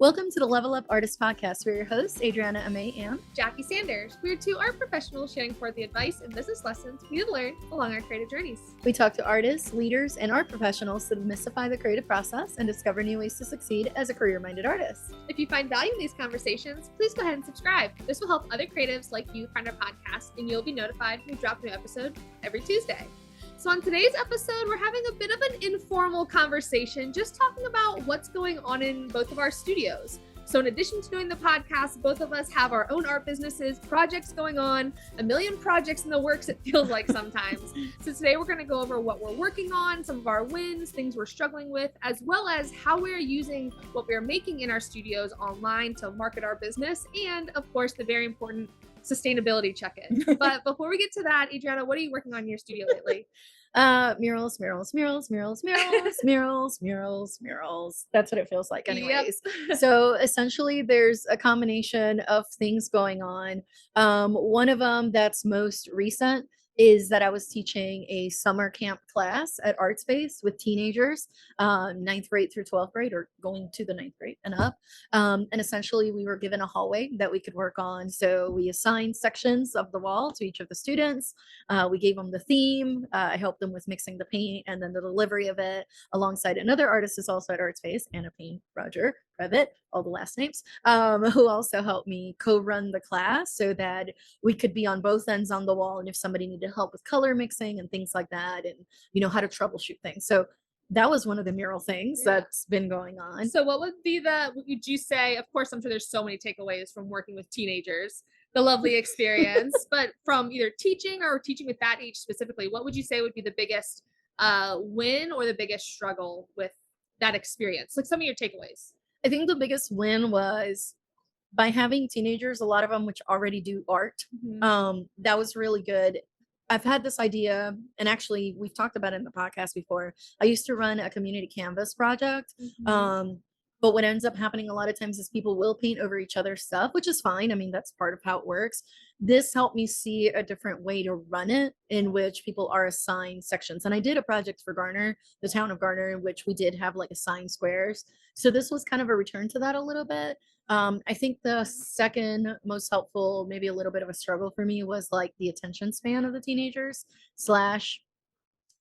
Welcome to the Level Up Artist Podcast. We're your hosts, Adriana and Jackie Sanders. We're two art professionals sharing forth the advice and business lessons we have learned along our creative journeys. We talk to artists, leaders, and art professionals to demystify the creative process and discover new ways to succeed as a career-minded artist. If you find value in these conversations, please go ahead and subscribe. This will help other creatives like you find our podcast, and you'll be notified when we drop a new episode every Tuesday. So on today's episode, we're having a bit of an informal conversation, just talking about what's going on in both of our studios. So in addition to doing the podcast, both of us have our own art businesses, projects going on, a million projects in the works, it feels like sometimes. So today we're going to go over what we're working on, some of our wins, things we're struggling with, as well as how we're using what we're making in our studios online to market our business, and of course, the very important sustainability check-in. But before we get to that, Adriana, what are you working on in your studio lately? Murals. That's what it feels like anyways. Yep. So essentially there's a combination of things going on. One of them that's most recent is that I was teaching a summer camp class at Art Space with teenagers, 9th grade through 12th grade, or going to the 9th grade and up. And essentially we were given a hallway that we could work on. So we assigned sections of the wall to each of the students. We gave them the theme. I helped them with mixing the paint and then the delivery of it alongside another artist who's also at Art Space, Anna Payne Roger, Previtt, all the last names, who also helped me co-run the class so that we could be on both ends on the wall. And if somebody needed help with color mixing and things like that, and how to troubleshoot things. So that was one of the mural things that's been going on. So what would you say, of course, I'm sure there's so many takeaways from working with teenagers, the lovely experience, but from either teaching or teaching with that age specifically, what would you say would be the biggest win or the biggest struggle with that experience? Like some of your takeaways. I think the biggest win was by having teenagers, a lot of them which already do art. That was really good. I've had this idea, and actually we've talked about it in the podcast before. I used to run a community canvas project. But what ends up happening a lot of times is people will paint over each other's stuff, which is fine. I mean, that's part of how it works. This helped me see a different way to run it, in which people are assigned sections. And I did a project for Garner, the town of Garner, in which we did have like assigned squares. So this was kind of a return to that a little bit. I think the second most helpful, maybe a little bit of a struggle for me, was like the attention span of the teenagers slash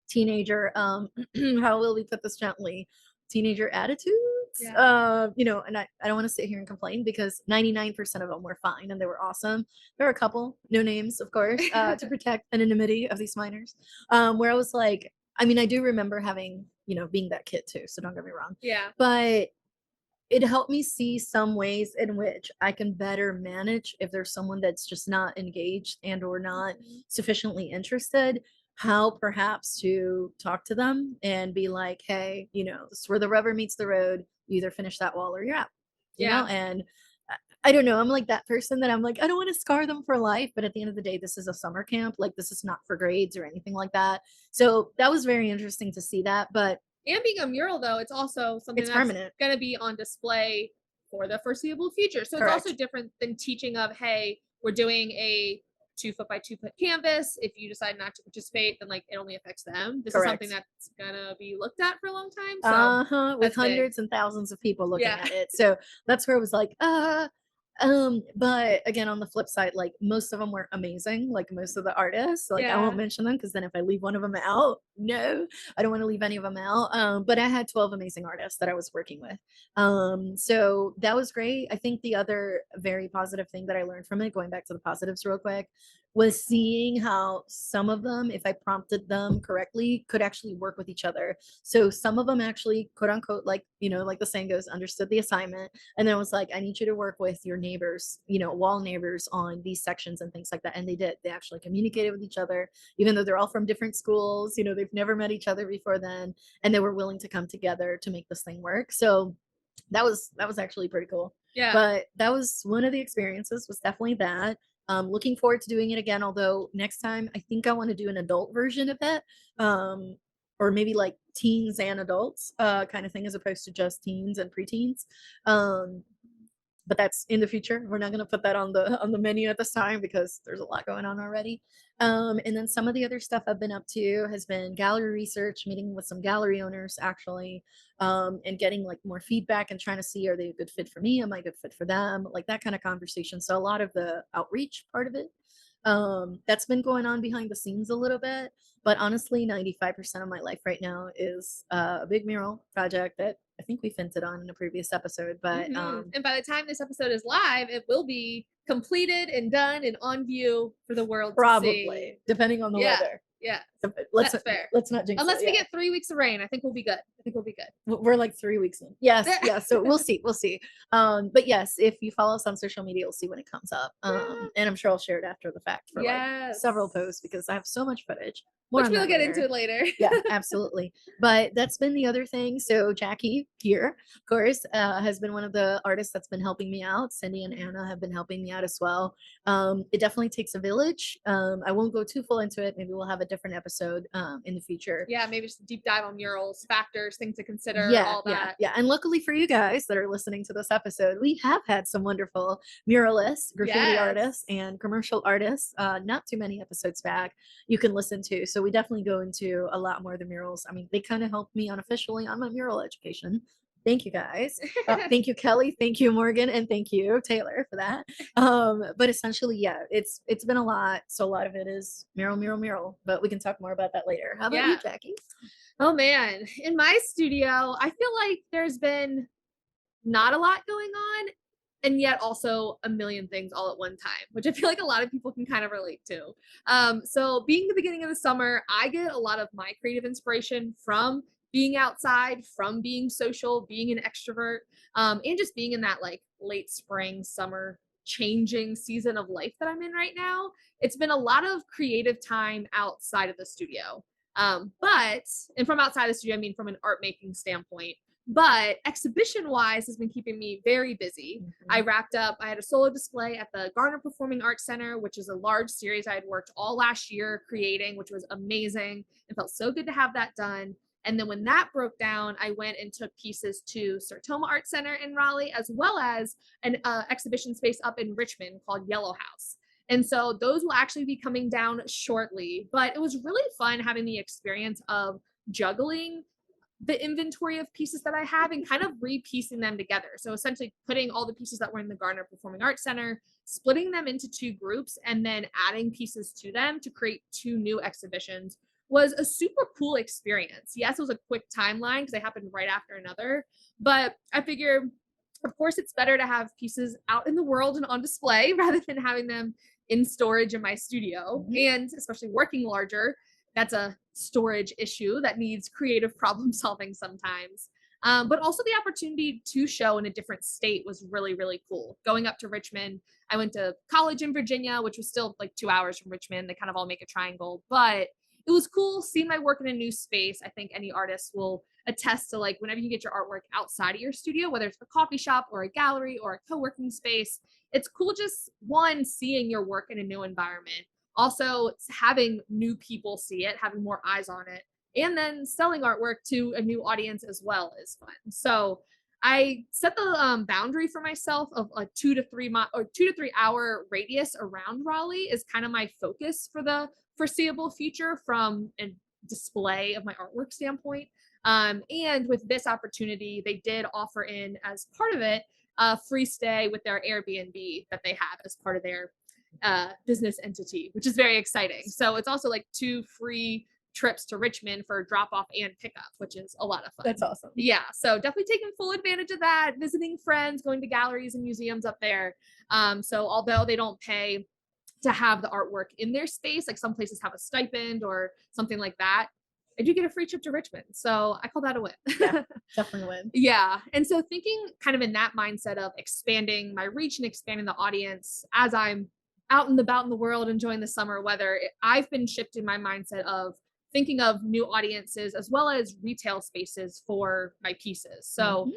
teenager, how will we put this gently? Teenager attitudes. And I don't want to sit here and complain because 99% of them were fine and they were awesome. There were a couple, no names, of course, to protect anonymity of these minors, where I was like, I mean, I do remember having, being that kid too, so don't get me wrong. Yeah. But it helped me see some ways in which I can better manage if there's someone that's just not engaged and or not sufficiently interested, how perhaps to talk to them and be like, hey, this is where the rubber meets the road. You either finish that wall or you're out. And I don't know. I'm like that person that I'm like, I don't want to scar them for life. But at the end of the day, this is a summer camp. Like, this is not for grades or anything like that. So that was very interesting to see that. But and being a mural, though, it's also something that's permanent, going to be on display for the foreseeable future. So Correct. It's also different than teaching of, hey, we're doing a 2-foot by 2-foot canvas. If you decide not to participate, then like it only affects them. This Correct. is something that's gonna be looked at for a long time. So with hundreds and thousands of people looking Yeah. at it. So that's where it was like, but again, on the flip side, like most of them were amazing. Like most of the artists, like I won't mention them because then if I leave one of them out, no, I don't want to leave any of them out. But I had 12 amazing artists that I was working with. So that was great. I think the other very positive thing that I learned from it, going back to the positives real quick, was seeing how some of them, if I prompted them correctly, could actually work with each other. So some of them actually, quote unquote, like, like the saying goes, understood the assignment. And then it was like, I need you to work with your neighbors, wall neighbors on these sections and things like that. And they did. They actually communicated with each other, even though they're all from different schools, they've never met each other before then. And they were willing to come together to make this thing work. So that was actually pretty cool. Yeah. But that was one of the experiences, was definitely that. Looking forward to doing it again, although next time I think I want to do an adult version of it, or maybe like teens and adults kind of thing, as opposed to just teens and preteens. but that's in the future. We're not going to put that on the menu at this time because there's a lot going on already. And then some of the other stuff I've been up to has been gallery research, meeting with some gallery owners actually, and getting like more feedback and trying to see, are they a good fit for me? Am I a good fit for them? Like that kind of conversation. So a lot of the outreach part of it, that's been going on behind the scenes a little bit. But honestly, 95% of my life right now is a big mural project that I think we hinted on in a previous episode. But And by the time this episode is live, it will be completed and done and on view for the world to see. probably, depending on the Yeah. weather. Yeah, Let's that's fair. let's not jinx Unless it. we Yeah. get 3 weeks of rain, I think we'll be good. I think we'll be good. We're like 3 weeks in. Yes, yeah. So we'll see. We'll see. But yes, if you follow us on social media, you'll see when it comes up. And I'm sure I'll share it after the fact for like several posts because I have so much footage. More Which on we'll that get later. into later. Yeah, absolutely. But that's been the other thing. So Jackie here, of course, has been one of the artists that's been helping me out. Cindy and Anna have been helping me out as well. It definitely takes a village. I won't go too full into it. Maybe we'll have a different episode in the future. Yeah, maybe just a deep dive on murals, factors, things to consider, Yeah, all that. yeah. And luckily for you guys that are listening to this episode, we have had some wonderful muralists, graffiti artists, and commercial artists. Not too many episodes back you can listen to. So we definitely go into a lot more of the murals. I mean, they kind of helped me unofficially on my mural education. Thank you guys. Thank you, Kelly. Thank you, Morgan, and thank you, Taylor, for that. But essentially, yeah, it's been a lot. So a lot of it is mural. But we can talk more about that later. How about you, Jackie? Oh man, in my studio, I feel like there's been not a lot going on, and yet also a million things all at one time, which I feel like a lot of people can kind of relate to. So being the beginning of the summer, I get a lot of my creative inspiration from being outside, from being social, being an extrovert, and just being in that like late spring, summer changing season of life that I'm in right now. It's been a lot of creative time outside of the studio. And from outside the studio, I mean from an art making standpoint. But exhibition wise has been keeping me very busy. I wrapped up, I had a solo display at the Garner Performing Arts Center, which is a large series I had worked all last year creating, which was amazing. It felt so good to have that done. And then when that broke down, I went and took pieces to Sertoma Art Center in Raleigh, as well as an exhibition space up in Richmond called Yellow House. And so those will actually be coming down shortly. But it was really fun having the experience of juggling the inventory of pieces that I have and kind of repiecing them together. So essentially putting all the pieces that were in the Garner Performing Arts Center, splitting them into two groups, and then adding pieces to them to create two new exhibitions was a super cool experience. Yes, it was a quick timeline because they happened right after another, but I figure, of course, it's better to have pieces out in the world and on display rather than having them in storage in my studio. And especially working larger, that's a storage issue that needs creative problem solving sometimes. But also the opportunity to show in a different state was really, really cool. Going up to Richmond, I went to college in Virginia, which was still like 2 hours from Richmond. They kind of all make a triangle, but it was cool seeing my work in a new space. I think any artist will attest to like whenever you get your artwork outside of your studio, whether it's a coffee shop or a gallery or a co-working space, it's cool just one, seeing your work in a new environment. Also having new people see it, having more eyes on it, and then selling artwork to a new audience as well is fun. So I set the boundary for myself of a 2 to 3 hour radius around Raleigh is kind of my focus for the foreseeable future from a display of my artwork standpoint. And with this opportunity, they did offer in as part of it a free stay with their Airbnb that they have as part of their business entity, which is very exciting. So it's also like 2 free trips to Richmond for drop off and pickup, which is a lot of fun. That's awesome. Yeah. So definitely taking full advantage of that, visiting friends, going to galleries and museums up there. So although they don't pay to have the artwork in their space, like some places have a stipend or something like that, I do get a free trip to Richmond. So I call that a win. Yeah, definitely a win. Yeah. And so thinking kind of in that mindset of expanding my reach and expanding the audience as I'm out and about in the world enjoying the summer weather, I've been shifting my mindset of thinking of new audiences as well as retail spaces for my pieces. So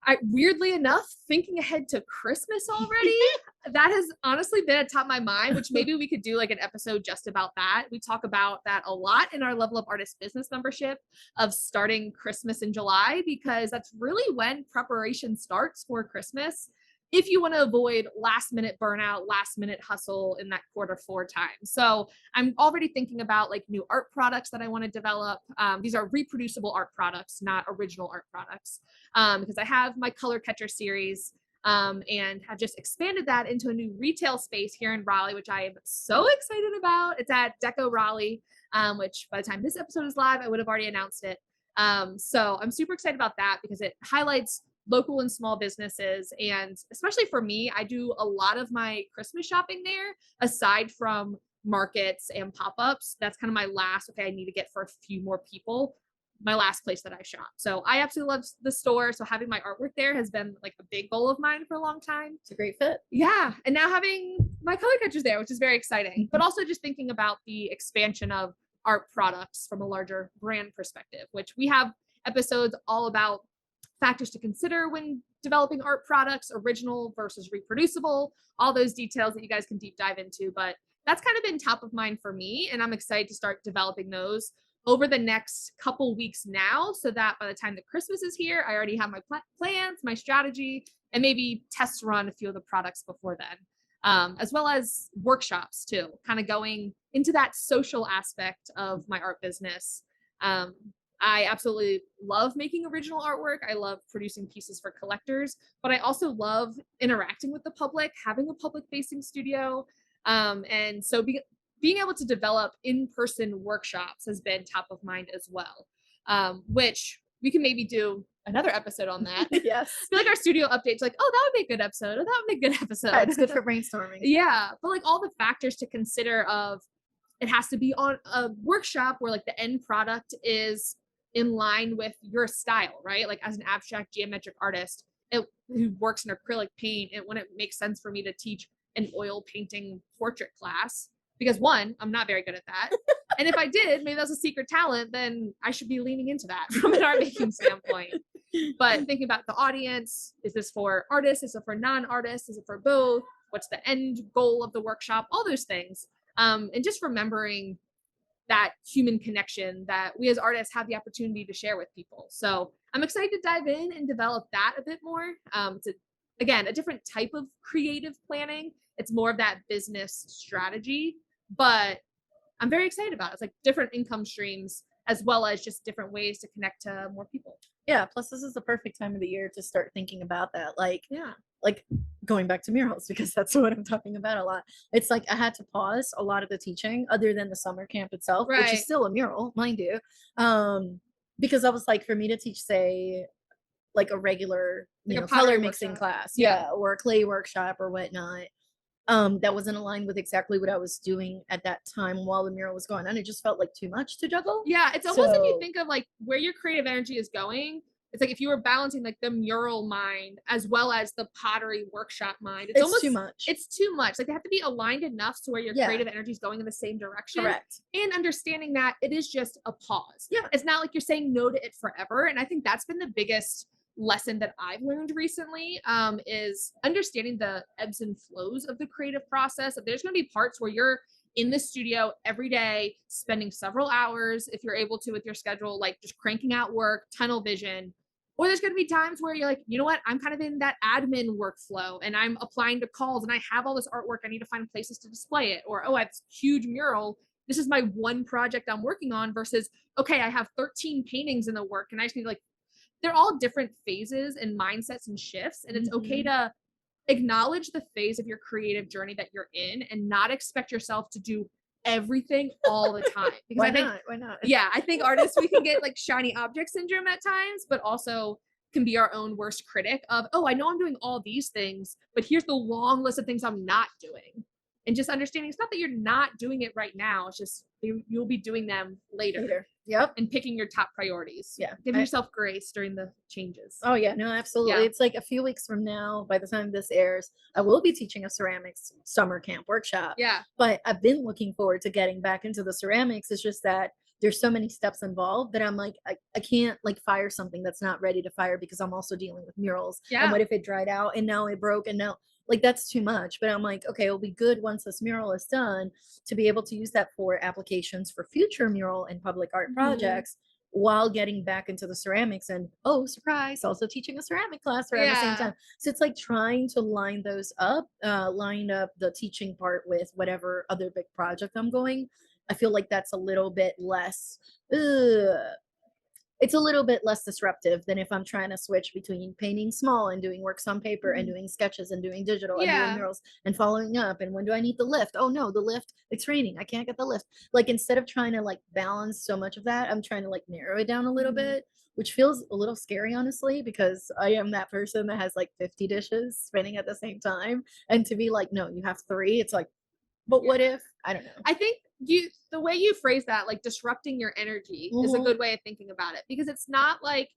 I weirdly enough, thinking ahead to Christmas already, that has honestly been at top of my mind, which maybe we could do like an episode just about that. We talk about that a lot in our Level Up Artist Business membership of starting Christmas in July, because that's really when preparation starts for Christmas. if you want to avoid last minute burnout, last minute hustle in that Q4 time. So I'm already thinking about like new art products that I want to develop. These are reproducible art products, not original art products, because I have my color catcher series, and have just expanded that into a new retail space here in Raleigh, which I am so excited about. It's at Deco Raleigh, which by the time this episode is live, I would have already announced it. So I'm super excited about that because it highlights local and small businesses. And especially for me, I do a lot of my Christmas shopping there, aside from markets and pop-ups. That's kind of my last, okay, I need to get for a few more people, my last place that I shop. So I absolutely love the store. So having my artwork there has been like a big goal of mine for a long time. It's a great fit. Yeah. And now having my color catchers there, which is very exciting, but also just thinking about the expansion of art products from a larger brand perspective, which we have episodes all about factors to consider when developing art products, original versus reproducible, all those details that you guys can deep dive into. But that's kind of been top of mind for me. And I'm excited to start developing those over the next couple weeks now, so that by the time that Christmas is here, I already have my plans, my strategy, and maybe test run a few of the products before then, as well as workshops too, kind of going into that social aspect of my art business. I absolutely love making original artwork. I love producing pieces for collectors, but I also love interacting with the public, having a public facing studio. And so being able to develop in-person workshops has been top of mind as well, which we can maybe do another episode on that. Yes. I feel like our studio updates like, oh, that would be a good episode. Oh, that would be a good episode. It's good for brainstorming. Yeah. But like all the factors to consider of it has to be on a workshop where like the end product is in line with your style, right? Like as an abstract geometric artist who works in acrylic paint, it wouldn't make sense for me to teach an oil painting portrait class because one, I'm not very good at that. And if I did, maybe that's a secret talent, then I should be leaning into that from an art making standpoint. But thinking about the audience, is this for artists? Is it for non-artists? Is it for both? What's the end goal of the workshop? All those things. And just remembering that human connection that we as artists have the opportunity to share with people. So I'm excited to dive in and develop that a bit more. Again, a different type of creative planning. It's more of that business strategy, but I'm very excited about it. It's like different income streams as well as just different ways to connect to more people. Yeah. Plus, this is the perfect time of the year to start thinking about that. Like, Yeah. like going back to murals, because that's what I'm talking about a lot. It's like I had to pause a lot of the teaching other than the summer camp itself, which Right. is still a mural, mind you. Because I was like, for me to teach, say, like a regular, Like a color pottery mixing workshop. class, Yeah. or a clay workshop or whatnot. That wasn't aligned with exactly what I was doing at that time while the mural was going on. It just felt like too much to juggle. Yeah, it's almost if you So- think of like where your creative energy is going, it's like if you were balancing like the mural mind as well as the pottery workshop mind, it's almost too much. It's too much. Like they have to be aligned enough to where your Yeah. creative energy is going in the same direction. Correct. And understanding that it is just a pause. Yeah. It's not like you're saying no to it forever. And I think that's been the biggest lesson that I've learned recently, is understanding the ebbs and flows of the creative process. That there's going to be parts where you're in the studio every day, spending several hours, if you're able to with your schedule, like just cranking out work, tunnel vision. Or there's going to be times where you're like, you know what, I'm kind of in that admin workflow and I'm applying to calls and I have all this artwork. I need to find places to display it. Or, oh, I have this huge mural. This is my one project I'm working on versus, okay, I have 13 paintings in the work and I just need like, they're all different phases and mindsets and shifts. And it's okay to acknowledge the phase of your creative journey that you're in and not expect yourself to do everything all the time. Because Why I think, not? Why not? yeah, I think artists, we can get like shiny object syndrome at times, but also can be our own worst critic of, oh, I know I'm doing all these things, but here's the long list of things I'm not doing. And just understanding it's not that you're not doing it right now. It's just you'll be doing them later. Yep. And picking your top priorities. Yeah. Give yourself grace during the changes. Oh yeah, no, absolutely. Yeah. It's like a few weeks from now, by the time this airs, I will be teaching a ceramics summer camp workshop. Yeah. But I've been looking forward to getting back into the ceramics. It's just that there's so many steps involved that I'm like, I can't like fire something that's not ready to fire because I'm also dealing with murals. Yeah. And what if it dried out and now it broke and now like that's too much. But I'm like, okay, it'll be good once this mural is done to be able to use that for applications for future mural and public art projects while getting back into the ceramics and, oh, surprise, also teaching a ceramic class around the same Yeah. time. So it's like trying to line those up, line up the teaching part with whatever other big project I'm going. I feel like that's a little bit less, it's a little bit less disruptive than if I'm trying to switch between painting small and doing works on paper and Mhm. doing sketches and doing digital and doing Yeah. murals and following up. And when do I need the lift? Oh no, the lift, it's raining. I can't get the lift. Like instead of trying to like balance so much of that, I'm trying to like narrow it down a little Mhm. bit, which feels a little scary, honestly, because I am that person that has like 50 dishes spinning at the same time. And to be like, no, you have three, it's like, but what Yeah. if? I don't know. I think the way you phrase that, like disrupting your energy, is a Mhm. good way of thinking about it because it's not like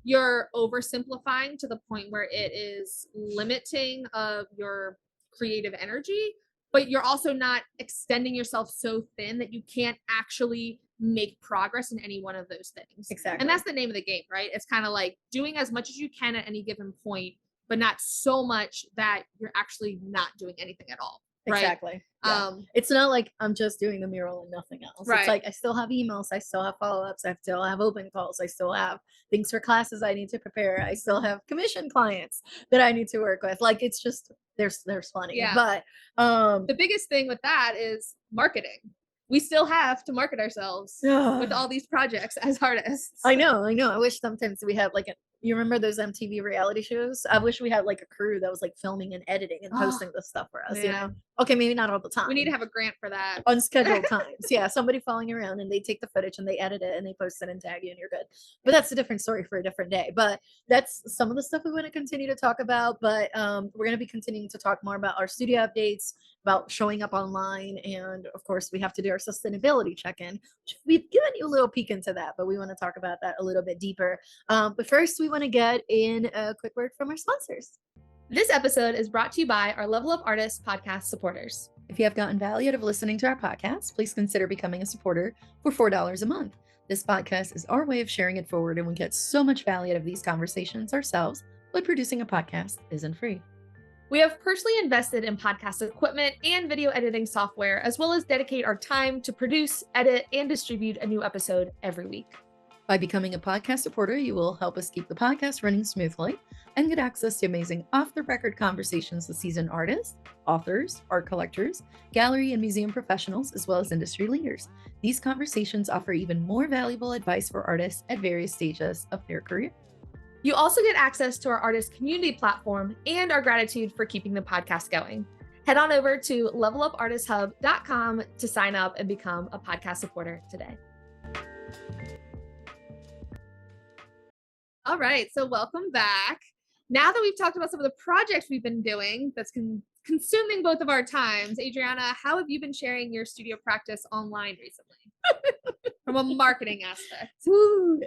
you're oversimplifying to the point where it is limiting of your creative energy, but you're also not extending yourself so thin that you can't actually make progress in any one of those things. And Exactly. that's the name of the game, right? It's kind of like doing as much as you can at any given point, but not so much that you're actually not doing anything at all. Right. Exactly. Yeah. It's not like I'm just doing the mural and nothing else. It's Right. like I still have emails, I still have follow-ups, I still have open calls, I still have things for classes I need to prepare. I still have commission clients that I need to work with. Like it's just there's plenty. Yeah. But The biggest thing with that is marketing. We still have to market ourselves with all these projects as artists. I know, I know. I wish sometimes we had like a, you remember those MTV reality shows? I wish we had like a crew that was like filming and editing and Oh, posting this stuff for us, you know? man. Okay, maybe not all the time. We need to have a grant for that. Unscheduled times. Yeah, somebody following around and they take the footage and they edit it and they post it and tag you and you're good. But that's a different story for a different day. But that's some of the stuff we want to continue to talk about. But we're going to be continuing to talk more about our studio updates, about showing up online, and of course we have to do our sustainability check-in. We've given you a little peek into that, but we want to talk about that a little bit deeper. But first, we want to get in a quick word from our sponsors. This episode is brought to you by our Level Up Artists podcast supporters. If you have gotten value out of listening to our podcast, please consider becoming a supporter for $4 a month. This podcast is our way of sharing it forward, and we get so much value out of these conversations ourselves, but producing a podcast isn't free. We have personally invested in podcast equipment and video editing software, as well as dedicate our time to produce, edit, and distribute a new episode every week. By becoming a podcast supporter, you will help us keep the podcast running smoothly and get access to amazing off-the-record conversations with seasoned artists, authors, art collectors, gallery and museum professionals, as well as industry leaders. These conversations offer even more valuable advice for artists at various stages of their career. You also get access to our artist community platform and our gratitude for keeping the podcast going. Head on over to levelupartisthub.com to sign up and become a podcast supporter today. All right, so welcome back. Now that we've talked about some of the projects we've been doing that's consuming both of our times, Adriana, how have you been sharing your studio practice online recently? From a marketing aspect. Woo!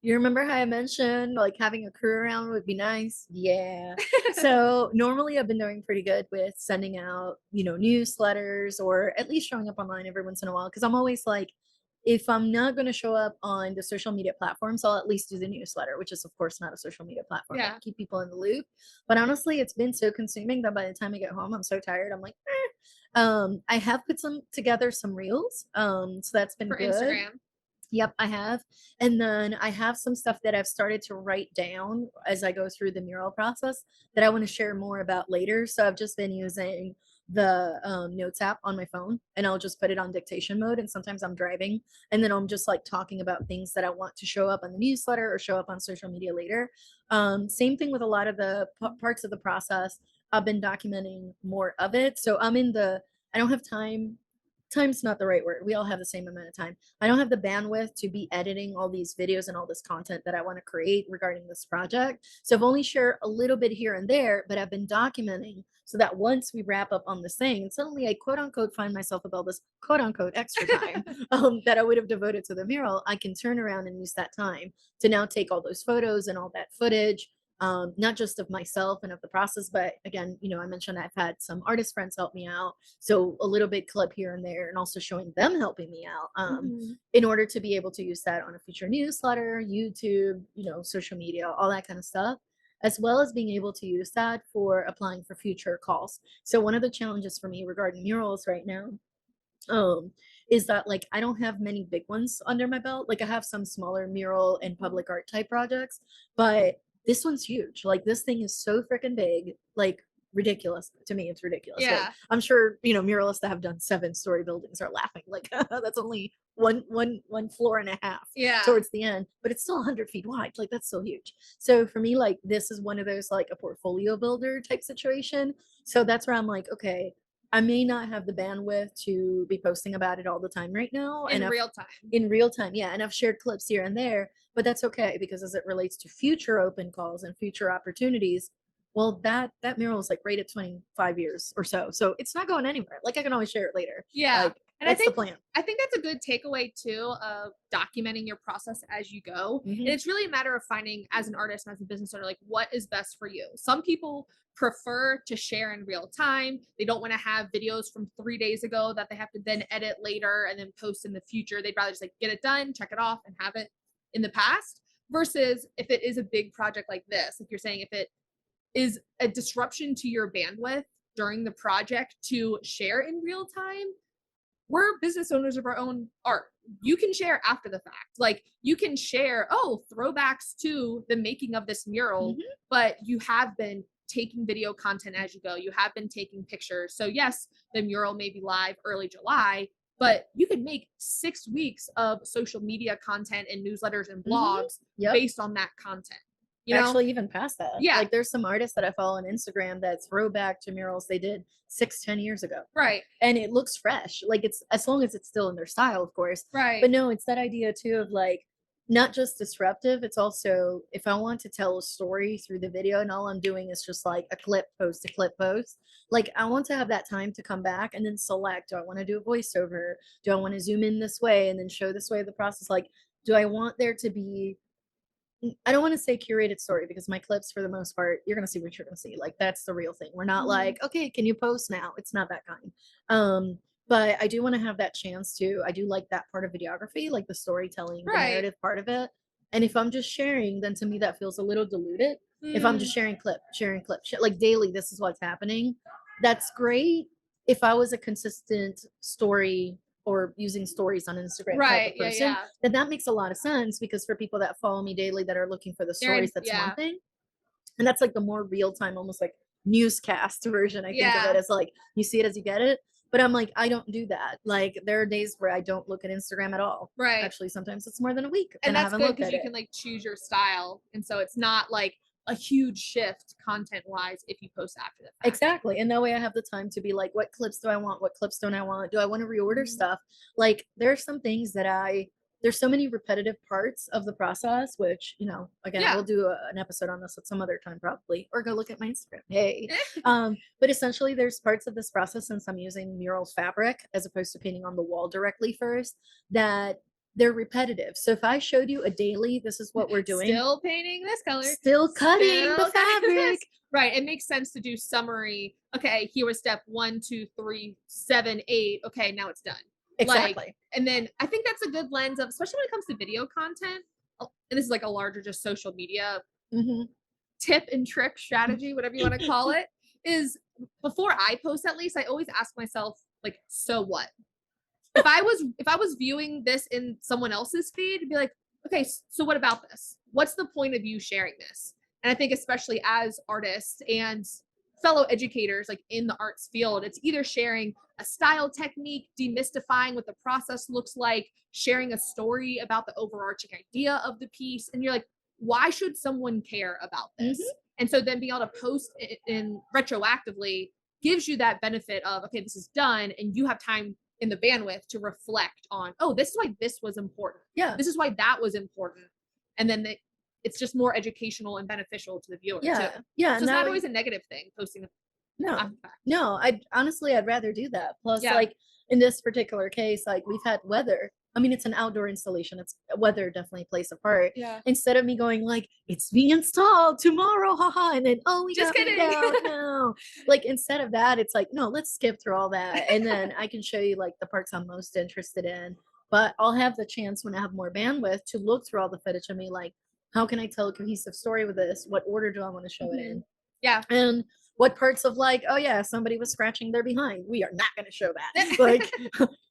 You remember how I mentioned like having a crew around would be nice? Yeah. So normally I've been doing pretty good with sending out, newsletters or at least showing up online every once in a while. Cause I'm always like, if I'm not going to show up on the social media platforms, I'll at least do the newsletter, which is of course not a social media platform. Yeah. To keep people in the loop. But honestly, it's been so consuming that by the time I get home, I'm so tired. I'm like, I have put together some reels. So that's been For good. Instagram. Yep, I have. And then I have some stuff that I've started to write down as I go through the mural process that I want to share more about later. So I've just been using the notes app on my phone and I'll just put it on dictation mode. And sometimes I'm driving and then I'm just like talking about things that I want to show up on the newsletter or show up on social media later. Same thing with a lot of the parts of the process. I've been documenting more of it. So I don't have time. Time's not the right word. We all have the same amount of time. I don't have the bandwidth to be editing all these videos and all this content that I want to create regarding this project. So I've only shared a little bit here and there, but I've been documenting so that once we wrap up on this thing, and suddenly I quote unquote find myself with all this quote unquote extra time that I would have devoted to the mural, I can turn around and use that time to now take all those photos and all that footage, not just of myself and of the process, but again, I mentioned I've had some artist friends help me out. So a little bit clip here and there, and also showing them helping me out in order to be able to use that on a future newsletter, YouTube, social media, all that kind of stuff, as well as being able to use that for applying for future calls. So one of the challenges for me regarding murals right now is that like I don't have many big ones under my belt. Like I have some smaller mural and public art type projects, but this one's huge. Like this thing is so freaking big, like ridiculous. To me, it's ridiculous. Like Yeah. I'm sure, muralists that have done 7-story buildings are laughing. Like that's only one floor and a half Yeah. towards the end, but it's still 100 feet wide. Like that's so huge. So for me, like this is one of those like a portfolio builder type situation. So that's where I'm like, okay, I may not have the bandwidth to be posting about it all the time right now. In And real time. in real time, yeah. And I've shared clips here and there, but that's okay because as it relates to future open calls and future opportunities, well, that mural is like right at 25 years or so. So it's not going anywhere. Like I can always share it later. Yeah. Like And I that's think the plan. I think that's a good takeaway too of documenting your process as you go. Mhm. And it's really a matter of finding as an artist and as a business owner, like what is best for you. Some people prefer to share in real time. They don't want to have videos from 3 days ago that they have to then edit later and then post in the future. They'd rather just like get it done, check it off, and have it in the past. Versus if it is a big project like this, like you're saying, if it is a disruption to your bandwidth during the project to share in real time, we're business owners of our own art. You can share after the fact. Like you can share, oh, throwbacks to the making of this mural, Mhm. but you have been taking video content as you go. You have been taking pictures. So yes, the mural may be live early July, but you can make 6 weeks of social media content and newsletters and blogs Yep. based on that content. You know? Actually, even past that. Yeah. Like there's some artists that I follow on Instagram that throwback to murals they did 6-10 years ago. Right. And it looks fresh. Like it's as long as it's still in their style, of course. Right. But no, it's that idea too of like not just disruptive, it's also if I want to tell a story through the video and all I'm doing is just like a clip post, like I want to have that time to come back and then select, do I want to do a voiceover? Do I want to zoom in this way and then show this way of the process? Like, do I want there to be I don't want to say curated story because my clips, for the most part, you're gonna see what you're gonna see. Like that's the real thing. We're not like, okay, can you post now? It's not that kind. But I do want to have that chance to. I do like that part of videography, like the storytelling, the Right. narrative part of it. And if I'm just sharing, then to me that feels a little diluted. If I'm just sharing clip, like daily, this is what's happening. That's great. If I was a consistent story or using stories on Instagram type Right. of Yeah. person, Yeah. then that makes a lot of sense because for people that follow me daily that are looking for the They're in- stories, that's yeah. one thing. And that's like the more real time, almost like newscast version. I think of Yeah. it as like you see it as you get it. But I'm like, I don't do that. Like there are days where I don't look at Instagram at all. Right. Actually, sometimes it's more than a week. And I that's haven't good looked because at you it. can like choose your style. And so it's not like a huge shift content wise if you post after the fact. Exactly. And that way I have the time to be like, what clips do I want? What clips don't I want? Do I want to reorder Mhm. stuff? Like there are some things that there's so many repetitive parts of the process, which, again, Yeah. we'll do an episode on this at some other time probably, or go look at my Instagram. Hey. But essentially there's parts of this process since I'm using mural fabric as opposed to painting on the wall directly first that they're repetitive. So if I showed you a daily, this is what we're doing. Still painting this color. Still cutting Still the cutting fabric. this. Right. It makes sense to do summary. Okay, here was step 1, 2, 3, 7, 8. Okay, now it's done. Exactly. Like, and then I think that's a good lens of, especially when it comes to video content. And this is like a larger just social media Mhm. tip and trick strategy, whatever you want to call it, is before I post at least, I always ask myself, like, so what? If I was viewing this in someone else's feed, be like, okay, so what about this? What's the point of you sharing this? And I think especially as artists and fellow educators like in the arts field, it's either sharing a style technique, demystifying what the process looks like, sharing a story about the overarching idea of the piece. And you're like, why should someone care about this? And so then being able to post it in retroactively gives you that benefit of, okay, this is done, and you have time in the bandwidth to reflect on, oh, this is why this was important. Yeah. This is why that was important. And then it's just more educational and beneficial to the viewer Yeah. too. Yeah. So it's not always a negative thing posting No. after the fact. No, I'd rather do that. Plus, Yeah. like in this particular case, like we've had weather. I mean, it's an outdoor installation. It's weather definitely plays a part. Yeah. Instead of me going like, it's being installed tomorrow, haha, and then we Just got rained kidding. out. No. Like instead of that, it's like, no, let's skip through all that. And then I can show you like the parts I'm most interested in. But I'll have the chance when I have more bandwidth to look through all the footage and be like, how can I tell a cohesive story with this? What order do I want to show it in? Yeah. And what parts of like, oh yeah, somebody was scratching their behind. We are not going to show that. Like,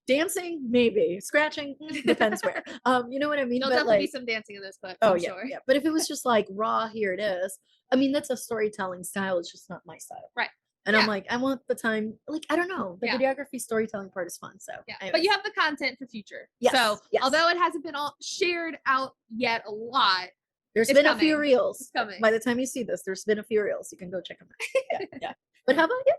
Dancing, maybe. Scratching, depends where. You know what I mean? There'll But definitely be like, some dancing in those clips, oh I'm yeah, sure. yeah. But if it was just like raw, here it is. I mean, that's a storytelling style. It's just not my style. Right. And I'm Yeah. like, I want the time. Like, I don't know. The Yeah. videography storytelling part is fun. So Yeah, but anyways. you have the content for future. Yes, So yes. although it hasn't been all shared out yet a lot, There's it's been a coming. few reels. It's coming. By the time you see this, there's been a few reels. You can go check them out. Yeah, yeah. But how about you?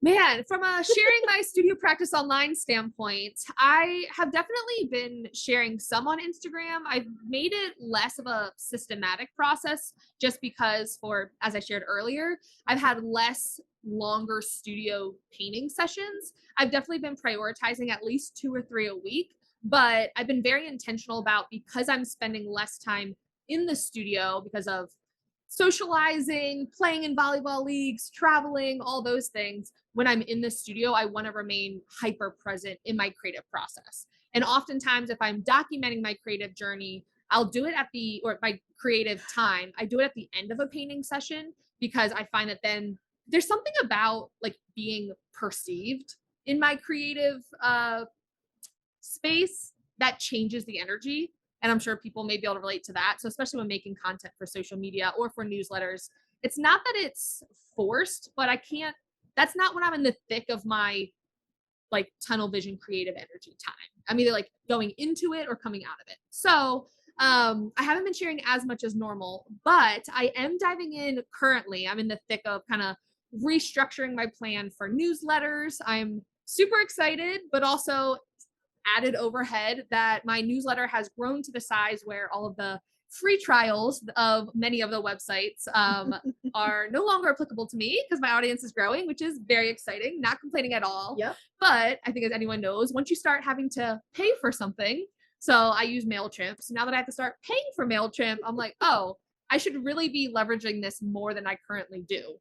Man, from a sharing my studio practice online standpoint, I have definitely been sharing some on Instagram. I've made it less of a systematic process just because as I shared earlier, I've had less longer studio painting sessions. I've definitely been prioritizing at least 2 or 3 a week, but I've been very intentional about, because I'm spending less time in the studio because of socializing, playing in volleyball leagues, traveling, all those things. When I'm in the studio, I want to remain hyper present in my creative process. And oftentimes, if I'm documenting my creative journey, I'll do it or my creative time, I do it at the end of a painting session, because I find that then there's something about like being perceived in my creative space that changes the energy. And I'm sure people may be able to relate to that. So especially when making content for social media or for newsletters, it's not that it's forced, but that's not when I'm in the thick of my like tunnel vision creative energy time. I'm either like going into it or coming out of it. So I haven't been sharing as much as normal, but I am diving in currently. I'm in the thick of kind of restructuring my plan for newsletters. I'm super excited, but also added overhead that my newsletter has grown to the size where all of the free trials of many of the websites are no longer applicable to me because my audience is growing, which is very exciting. Not complaining at all. Yep. But I think, as anyone knows, once you start having to pay for something, so I use MailChimp. So now that I have to start paying for MailChimp, I'm like, oh, I should really be leveraging this more than I currently do.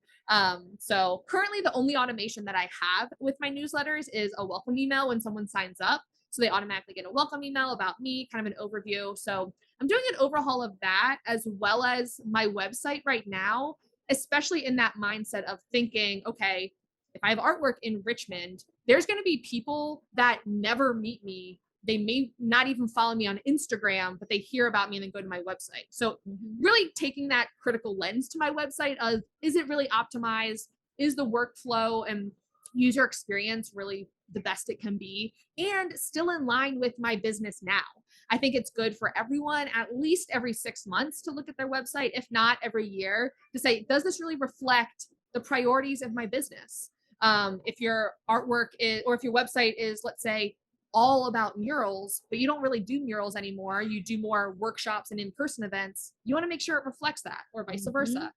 So currently the only automation that I have with my newsletters is a welcome email when someone signs up. So they automatically get a welcome email about me, kind of an overview. So I'm doing an overhaul of that, as well as my website right now, especially in that mindset of thinking, okay, if I have artwork in Richmond, there's going to be people that never meet me. They may not even follow me on Instagram, but they hear about me and then go to my website. So really taking that critical lens to my website of, is it really optimized? Is the workflow and user experience really the best it can be, and still in line with my business now? I think it's good for everyone at least every 6 months to look at their website, if not every year, to say, does this really reflect the priorities of my business? If your artwork is, or if your website is, let's say, all about murals, but you don't really do murals anymore, you do more workshops and in-person events, you want to make sure it reflects that, or vice versa.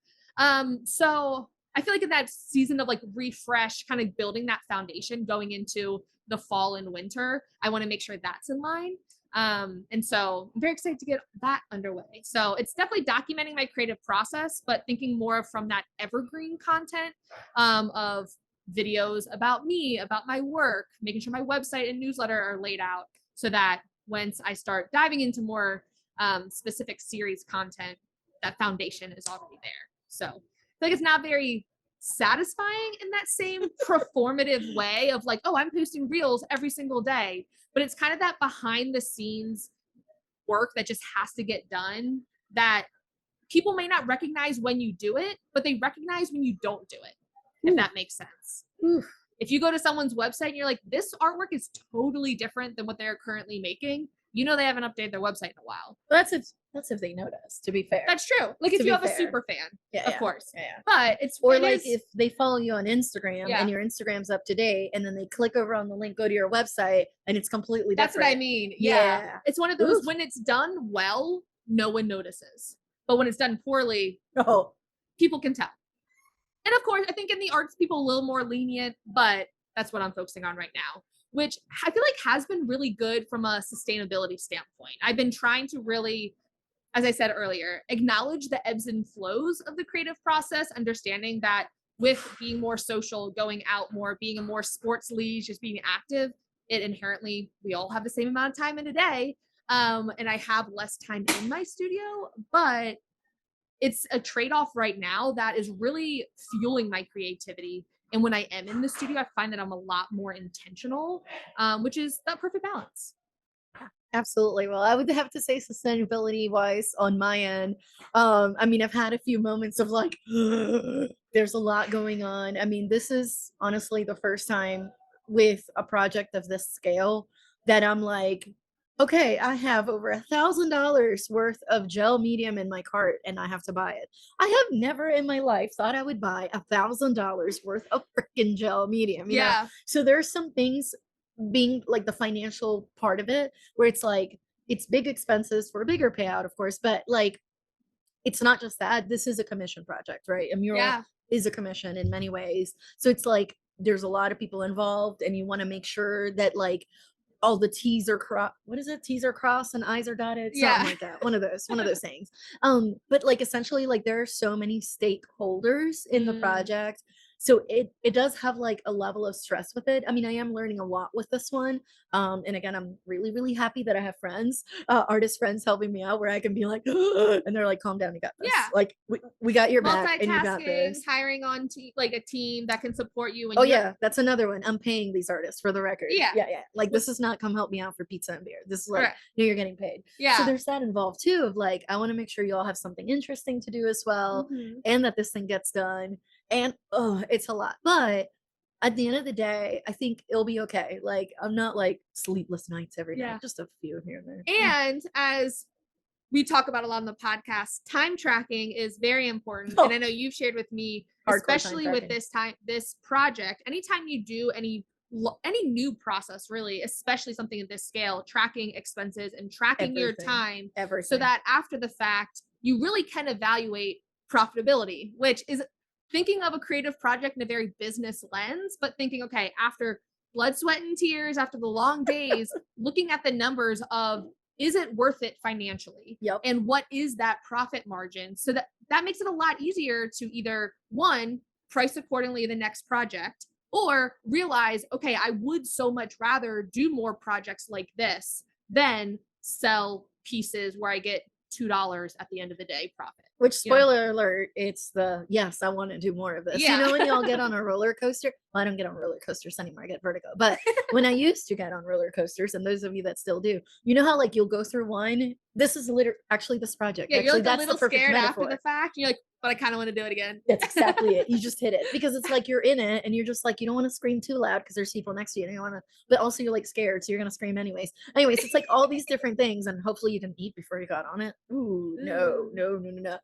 So I feel like in that season of like refresh, kind of building that foundation going into the fall and winter, I want to make sure that's in line. And so I'm very excited to get that underway. So it's definitely documenting my creative process, but thinking more from that evergreen content of videos about me, about my work, making sure my website and newsletter are laid out so that once I start diving into more specific series content, that foundation is already there. So I feel like it's not very satisfying in that same performative way of like, oh, I'm posting reels every single day, but it's kind of that behind the scenes work that just has to get done, that people may not recognize when you do it, but they recognize when you don't do it, if that makes sense. If you go to someone's website and you're like, this artwork is totally different than what they're currently making, you know they haven't updated their website in a while. That's if they notice, to be fair. That's true. Like if you have a super fan, of course. Yeah. But it's or like if they follow you on Instagram Yeah. and your Instagram's up to date, and then they click over on the link, go to your website, and it's completely That's different. what I mean. Yeah. It's one of those, when it's done well, no one notices. But when it's done poorly, people can tell. And of course, I think in the arts, people are a little more lenient, but that's what I'm focusing on right now, which I feel like has been really good from a sustainability standpoint. I've been trying to really, as I said earlier, acknowledge the ebbs and flows of the creative process, understanding that with being more social, going out more, being a more sports league, just being active, it inherently, we all have the same amount of time in a day. And I have less time in my studio, but it's a trade-off right now that is really fueling my creativity And when I am in the studio, I find that I'm a lot more intentional, which is that perfect balance. Absolutely. Well, I would have to say sustainability wise on my end. I mean, I've had a few moments of like, there's a lot going on. I mean, this is honestly the first time with a project of this scale that I'm like, okay, I have over $1,000 worth of gel medium in my cart and I have to buy it. I have never in my life thought I would buy $1,000 worth of freaking gel medium, you know? Yeah. So there's some things being like the financial part of it where it's like it's big expenses for a bigger payout of course, but like it's not just that. This is a commission project, right? A mural Yeah. is a commission in many ways, so it's like there's a lot of people involved and you want to make sure that like all the T's are crossed. What is it? T's are crossed and I's are dotted. Something Yeah. like that. One of those things. But like essentially, like there are so many stakeholders in the Mm, project. So it does have like a level of stress with it. I mean, I am learning a lot with this one. And again, I'm really, really happy that I have friends, artist friends helping me out where I can be like, and they're like, calm down, you got this. yeah. Like we got your back and you got Multitasking, this. hiring on like a team that can support you. And Oh you're, yeah, that's another one. I'm paying these artists for the record. yeah. Yeah, yeah. Like Well, this is not come help me out for pizza and beer. This is like, right. no, you're getting paid. So Yeah. there's that involved too of like, I want to make sure you all have something interesting to do as well, Mhm. and that this thing gets done. And oh, it's a lot. But at the end of the day, I think it'll be okay. Like I'm not like sleepless nights every Yeah. night, just a few here and there. And as we talk about a lot on the podcast, time tracking is very important. Oh, And I know you've shared with me, hardcore time especially with tracking. this project, anytime you do any new process, really, especially something at this scale, tracking expenses and tracking your Everything. time so Everything. that after the fact, you really can evaluate profitability, which is thinking of a creative project in a very business lens, but thinking, okay, after blood, sweat, and tears, after the long days, looking at the numbers of is it worth it financially? Yep. And what is that profit margin? So that makes it a lot easier to either one, price accordingly the next project, or realize, okay, I would so much rather do more projects like this than sell pieces where I get $2 at the end of the day profit. Which You know? spoiler alert, it's the yes, I want to do more of this. Yeah. You know, when y'all get on a roller coaster. Well, I don't get on roller coasters anymore. I get vertigo. But when I used to get on roller coasters, and those of you that still do, you know how like you'll go through one. This is literally actually this project. Yeah, you're Actually, like a that's the little perfect scared metaphor. after the fact. You're like, but I kind of want to do it again. That's exactly it. You just hit it because it's like you're in it and you're just like you don't want to scream too loud because there's people next to you and you want to, but also you're like scared, so you're gonna scream anyways. Anyways, it's like all these different things, and hopefully you can eat before you got on it. Ooh, no.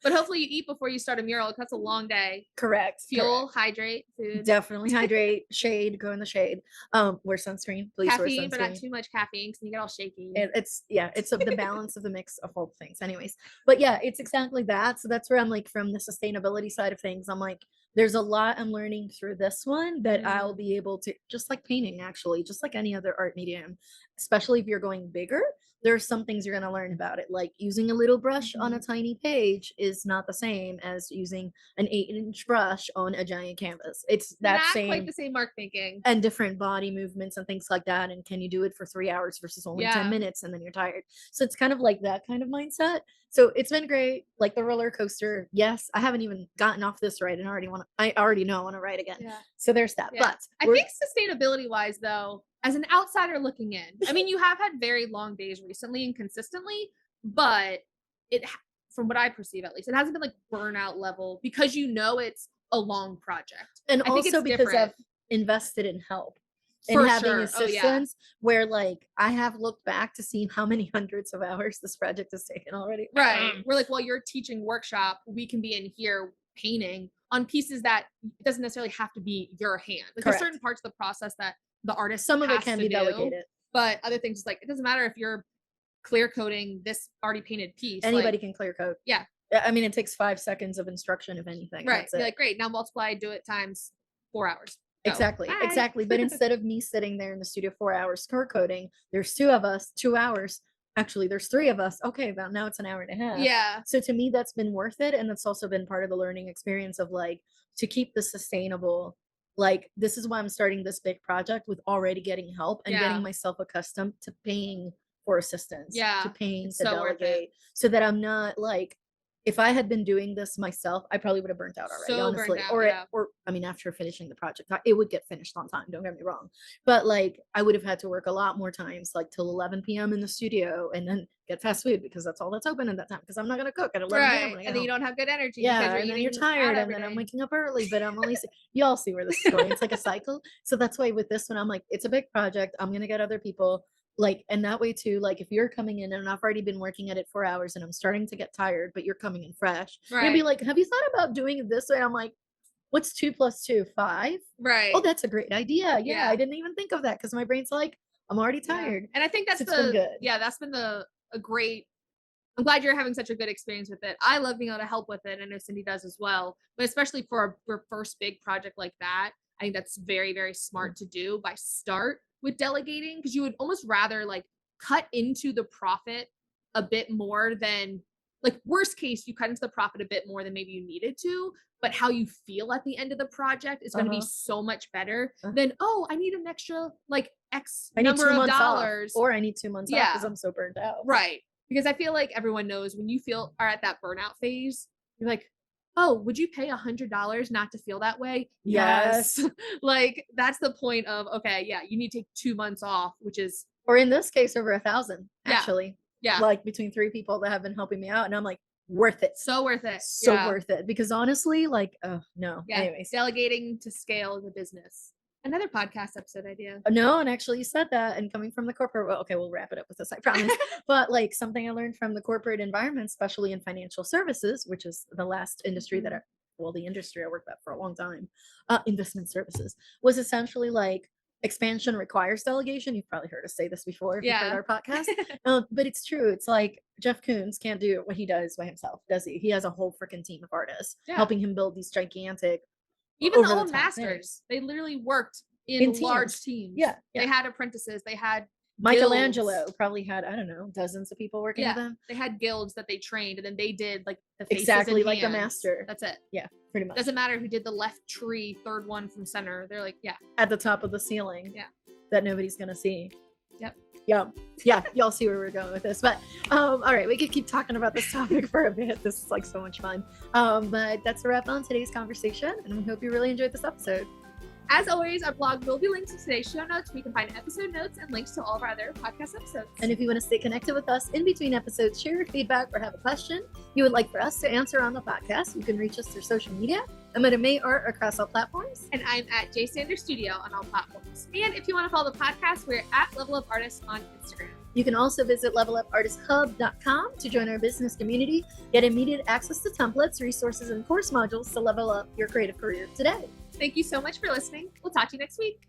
But hopefully you eat before you start a mural because that's a long day. Correct. Fuel, hydrate, food. Definitely hydrate, shade, go in the shade. Wear sunscreen, please Caffeine, wear but not sunscreen. too much caffeine because you get all shaky. It's of the balance of the mix of all the things. Anyways, but yeah, it's exactly that. So that's where I'm like from the sustainability side of things. I'm like, there's a lot I'm learning through this one that I'll be able to, just like painting, actually, just like any other art medium, especially if you're going bigger. There are some things you're going to learn about it. Like using a little brush on a tiny page is not the same as using an 8-inch brush on a giant canvas. It's that not same, quite the same mark making. and different body movements and things like that. And can you do it for 3 hours versus only 10 Yeah. minutes and then you're tired? So it's kind of like that kind of mindset. So it's been great. Like the roller coaster. Yes, I haven't even gotten off this ride and I already know I want to ride again. Yeah. So there's that. Yeah. But I think sustainability wise, though, as an outsider looking in, I mean, you have had very long days recently and consistently, but from what I perceive at least, it hasn't been like burnout level because you know it's a long project. and I think also it's because different. I've invested in help For and having sure. assistance where like I have looked back to see how many hundreds of hours this project has taken already. Right. We're like, well, you're teaching workshop. We can be in here painting on pieces that it doesn't necessarily have to be your hand. Like there's Correct. certain parts of the process that the artist Some of it has can to be do, delegated. but other things like it doesn't matter if you're clear coating this already painted piece. Anybody like, can clear coat. Yeah. I mean, it takes 5 seconds of instruction, if anything. Right. That's You're it. like, great. Now multiply, do it times 4 hours. Go. Exactly. Bye. Exactly. But instead of me sitting there in the studio 4 hours skirt coding, there's 2 of us, 2 hours. Actually, there's 3 of us. Okay, well, now it's an hour and a half. Yeah. So to me, that's been worth it. And that's also been part of the learning experience of like to keep this sustainable. Like, this is why I'm starting this big project with already getting help and getting myself accustomed to paying for assistance, Yeah. to paying, It's to so worth it. delegate, so that I'm not like if I had been doing this myself, I probably would have burnt out already, So honestly. burnt out, Or I mean, after finishing the project, it would get finished on time. Don't get me wrong, but like I would have had to work a lot more times, like till 11 p.m. in the studio, and then get fast food because that's all that's open at that time. Because I'm not gonna cook at 11 p.m. Right. when I get And then you home. don't have good energy because Yeah, you're and then you're eating tired, out and every then I'm day. waking up early, but I'm only you all see where this is going. It's like a cycle. So that's why with this one, I'm like, it's a big project. I'm gonna get other people. Like, and that way too, like if you're coming in and I've already been working at it 4 hours and I'm starting to get tired, but you're coming in fresh, you're gonna be Right. like, have you thought about doing it this way? I'm like, what's 2 + 2? 5? Right. Oh, that's a great idea. Yeah, Yeah. I didn't even think of that because my brain's like, I'm already Yeah. tired. And I think that's So it's been good. that's been a great. I'm glad you're having such a good experience with it. I love being able to help with it. I know Cindy does as well, but especially for a first big project like that, I think that's very, very smart to do by start with delegating because you would almost rather like cut into the profit a bit more than like worst case, you cut into the profit a bit more than maybe you needed to, but how you feel at the end of the project is going to be so much better than, oh, I need an extra like X I need number 2 of months off, dollars. or I need 2 months off because Yeah. I'm so burnt out. Right. Because I feel like everyone knows when you are at that burnout phase, you're like, oh, would you pay $100 not to feel that way? Yes. Like that's the point of, okay, yeah, you need to take 2 months off, which is, Or in this case, over 1,000, Yeah. actually. yeah, Like between 3 people that have been helping me out. And I'm like, worth it. so worth it. So Yeah. worth it. Because honestly, like, oh no. Yeah. Anyways. Delegating to scale the business. Another podcast episode idea. No, and actually you said that, and coming from the corporate, well, okay, we'll wrap it up with this, I promise. But like something I learned from the corporate environment, especially in financial services, which is the last industry that the industry I worked at for a long time, investment services, was essentially like expansion requires delegation. You've probably heard us say this before if you've heard Yeah. our podcast. But it's true. It's like Jeff Koons can't do what he does by himself, does he? He has a whole freaking team of artists Yeah. helping him build these gigantic, Even the over the old top masters, they literally worked In in teams. large teams. Yeah, They yeah. had apprentices. They had Michelangelo guilds. probably had, I don't know, dozens of people working with Yeah. him. They had guilds that they trained, and then they did like the faces Exactly and like the hands. master. That's it. Yeah, pretty much. Doesn't matter who did the left tree, third one from center. They're like, yeah, At the top of the ceiling. Yeah. That nobody's gonna see. Yep. Yeah, y'all see where we're going with this. But all right, we could keep talking about this topic for a bit. This is like so much fun. But that's a wrap on today's conversation, and we hope you really enjoyed this episode. As always, our blog will be linked to today's show notes. We can find episode notes and links to all of our other podcast episodes. And if you want to stay connected with us in between episodes, share your feedback, or have a question you would like for us to answer on the podcast, you can reach us through social media. I'm at May Art across all platforms. And I'm at J Sanders Studio on all platforms. And if you want to follow the podcast, we're at Level Up Artists on Instagram. You can also visit levelupartisthub.com to join our business community, get immediate access to templates, resources, and course modules to level up your creative career today. Thank you so much for listening. We'll talk to you next week.